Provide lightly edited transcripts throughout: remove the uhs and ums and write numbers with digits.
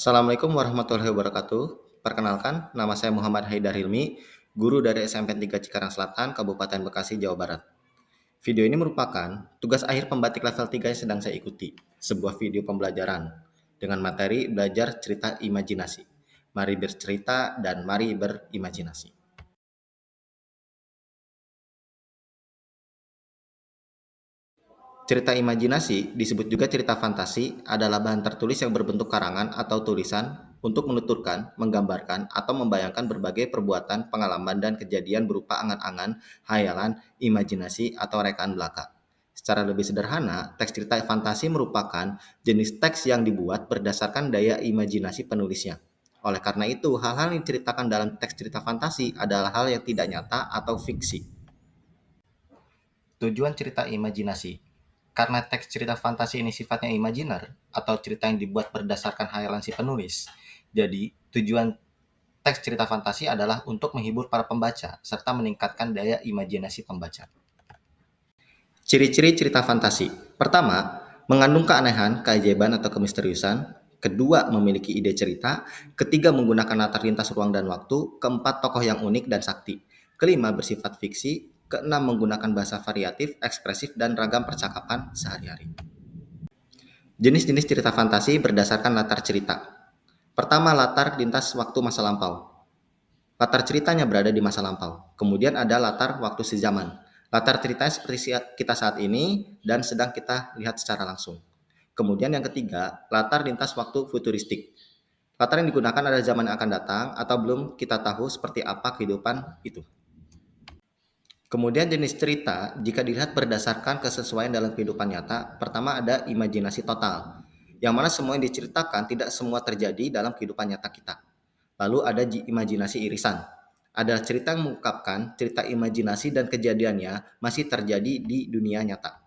Assalamualaikum warahmatullahi wabarakatuh. Perkenalkan, nama saya Muhammad Haidar Hilmi, guru dari SMP 3 Cikarang Selatan, Kabupaten Bekasi, Jawa Barat. Video ini merupakan tugas akhir pembatik level 3 yang sedang saya ikuti, sebuah video pembelajaran dengan materi belajar cerita imajinasi. Mari bercerita dan mari berimajinasi. Cerita imajinasi, disebut juga cerita fantasi, adalah bahan tertulis yang berbentuk karangan atau tulisan untuk menuturkan, menggambarkan, atau membayangkan berbagai perbuatan, pengalaman, dan kejadian berupa angan-angan, hayalan, imajinasi, atau rekaan belaka. Secara lebih sederhana, teks cerita fantasi merupakan jenis teks yang dibuat berdasarkan daya imajinasi penulisnya. Oleh karena itu, hal-hal yang diceritakan dalam teks cerita fantasi adalah hal yang tidak nyata atau fiksi. Tujuan cerita imajinasi. Karena teks cerita fantasi ini sifatnya imajiner atau cerita yang dibuat berdasarkan hayalan si penulis. Jadi, tujuan teks cerita fantasi adalah untuk menghibur para pembaca serta meningkatkan daya imajinasi pembaca. Ciri-ciri cerita fantasi. Pertama, mengandung keanehan, keajaiban atau kemisteriusan. Kedua, memiliki ide cerita. Ketiga, menggunakan latar lintas ruang dan waktu. Keempat, tokoh yang unik dan sakti. Kelima, bersifat fiksi. Keenam, menggunakan bahasa variatif, ekspresif, dan ragam percakapan sehari-hari. Jenis-jenis cerita fantasi berdasarkan latar cerita. Pertama, latar lintas waktu masa lampau. Latar ceritanya berada di masa lampau. Kemudian ada latar waktu sejaman. Latar ceritanya seperti kita saat ini dan sedang kita lihat secara langsung. Kemudian yang ketiga, latar lintas waktu futuristik. Latar yang digunakan adalah zaman yang akan datang atau belum kita tahu seperti apa kehidupan itu. Kemudian jenis cerita, jika dilihat berdasarkan kesesuaian dalam kehidupan nyata, pertama ada imajinasi total, yang mana semua yang diceritakan tidak semua terjadi dalam kehidupan nyata kita. Lalu ada imajinasi irisan, adalah cerita yang mengungkapkan cerita imajinasi dan kejadiannya masih terjadi di dunia nyata.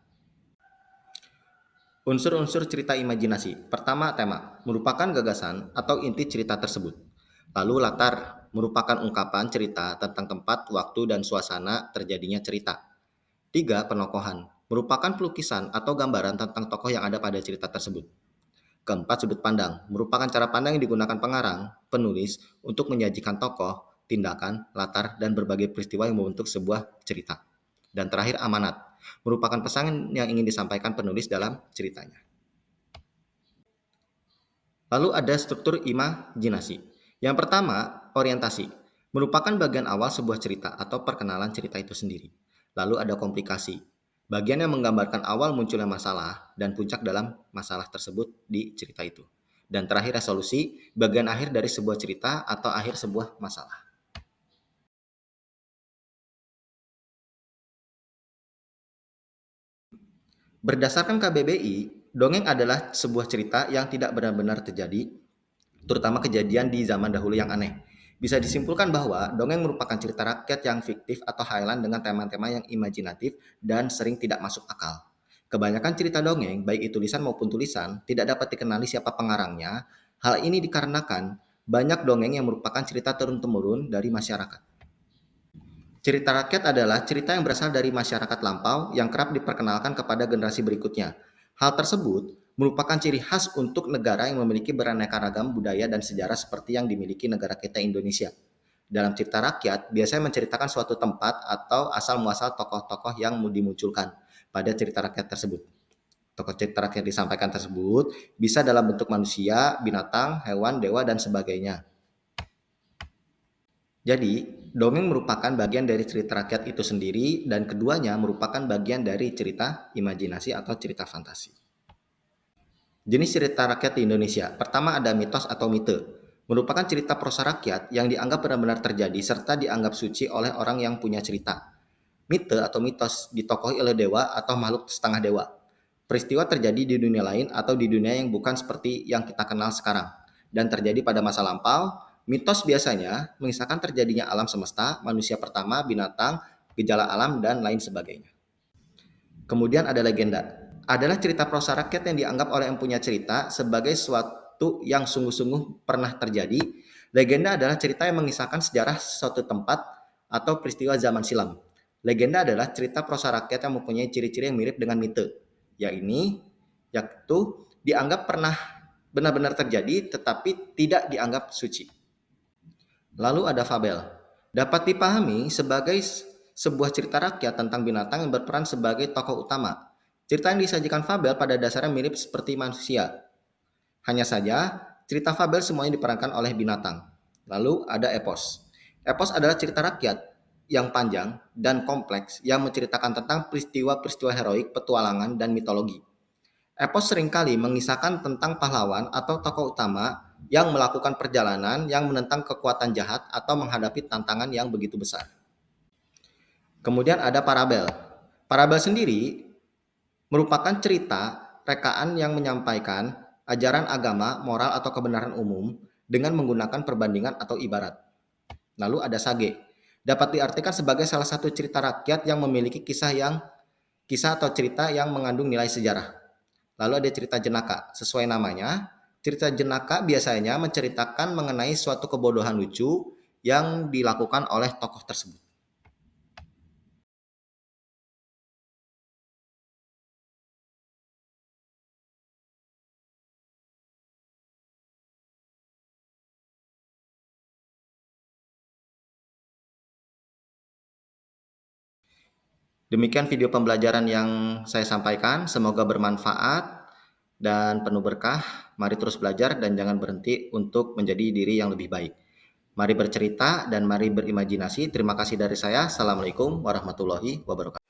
Unsur-unsur cerita imajinasi. Pertama, tema, merupakan gagasan atau inti cerita tersebut. Lalu latar, merupakan ungkapan cerita tentang tempat, waktu, dan suasana terjadinya cerita. Tiga, penokohan, merupakan pelukisan atau gambaran tentang tokoh yang ada pada cerita tersebut. Keempat, sudut pandang, merupakan cara pandang yang digunakan pengarang, penulis, untuk menyajikan tokoh, tindakan, latar, dan berbagai peristiwa yang membentuk sebuah cerita. Dan terakhir, amanat, merupakan pesan yang ingin disampaikan penulis dalam ceritanya. Lalu ada struktur imajinasi. Yang pertama, orientasi, merupakan bagian awal sebuah cerita atau perkenalan cerita itu sendiri. Lalu ada komplikasi, bagian yang menggambarkan awal munculnya masalah dan puncak dalam masalah tersebut di cerita itu. Dan terakhir resolusi, bagian akhir dari sebuah cerita atau akhir sebuah masalah. Berdasarkan KBBI, dongeng adalah sebuah cerita yang tidak benar-benar terjadi, terutama kejadian di zaman dahulu yang aneh. Bisa disimpulkan bahwa dongeng merupakan cerita rakyat yang fiktif atau hayalan dengan tema-tema yang imajinatif dan sering tidak masuk akal. Kebanyakan cerita dongeng, baik itu lisan maupun tulisan, tidak dapat dikenali siapa pengarangnya. Hal ini dikarenakan banyak dongeng yang merupakan cerita turun-temurun dari masyarakat. Cerita rakyat adalah cerita yang berasal dari masyarakat lampau yang kerap diperkenalkan kepada generasi berikutnya. Hal tersebut merupakan ciri khas untuk negara yang memiliki beraneka ragam budaya dan sejarah seperti yang dimiliki negara kita Indonesia. Dalam cerita rakyat, biasanya menceritakan suatu tempat atau asal-muasal tokoh-tokoh yang dimunculkan pada cerita rakyat tersebut. Tokoh cerita rakyat disampaikan tersebut bisa dalam bentuk manusia, binatang, hewan, dewa, dan sebagainya. Jadi, dongeng merupakan bagian dari cerita rakyat itu sendiri dan keduanya merupakan bagian dari cerita imajinasi atau cerita fantasi. Jenis cerita rakyat di Indonesia. Pertama ada mitos atau mite. Merupakan cerita prosa rakyat yang dianggap benar-benar terjadi serta dianggap suci oleh orang yang punya cerita. Mite atau mitos ditokohi oleh dewa atau makhluk setengah dewa. Peristiwa terjadi di dunia lain atau di dunia yang bukan seperti yang kita kenal sekarang dan terjadi pada masa lampau. Mitos biasanya mengisahkan terjadinya alam semesta, manusia pertama, binatang, gejala alam, dan lain sebagainya. Kemudian ada legenda. Adalah cerita prosa rakyat yang dianggap oleh yang punya cerita sebagai suatu yang sungguh-sungguh pernah terjadi. Legenda adalah cerita yang mengisahkan sejarah suatu tempat atau peristiwa zaman silam. Legenda adalah cerita prosa rakyat yang mempunyai ciri-ciri yang mirip dengan mite, yaitu dianggap pernah benar-benar terjadi tetapi tidak dianggap suci. Lalu ada fabel. Dapat dipahami sebagai sebuah cerita rakyat tentang binatang yang berperan sebagai tokoh utama. Cerita yang disajikan fabel pada dasarnya mirip seperti manusia. Hanya saja, cerita fabel semuanya diperankan oleh binatang. Lalu ada epos. Epos adalah cerita rakyat yang panjang dan kompleks yang menceritakan tentang peristiwa-peristiwa heroik, petualangan, dan mitologi. Epos seringkali mengisahkan tentang pahlawan atau tokoh utama yang melakukan perjalanan yang menentang kekuatan jahat atau menghadapi tantangan yang begitu besar. Kemudian ada parabel. Parabel sendiri merupakan cerita rekaan yang menyampaikan ajaran agama, moral, atau kebenaran umum dengan menggunakan perbandingan atau ibarat. Lalu ada sage. Dapat diartikan sebagai salah satu cerita rakyat yang memiliki kisah atau cerita yang mengandung nilai sejarah. Lalu ada cerita jenaka. Sesuai namanya, cerita jenaka biasanya menceritakan mengenai suatu kebodohan lucu yang dilakukan oleh tokoh tersebut. Demikian video pembelajaran yang saya sampaikan. Semoga bermanfaat dan penuh berkah. Mari terus belajar dan jangan berhenti untuk menjadi diri yang lebih baik. Mari bercerita dan mari berimajinasi. Terima kasih dari saya. Assalamualaikum warahmatullahi wabarakatuh.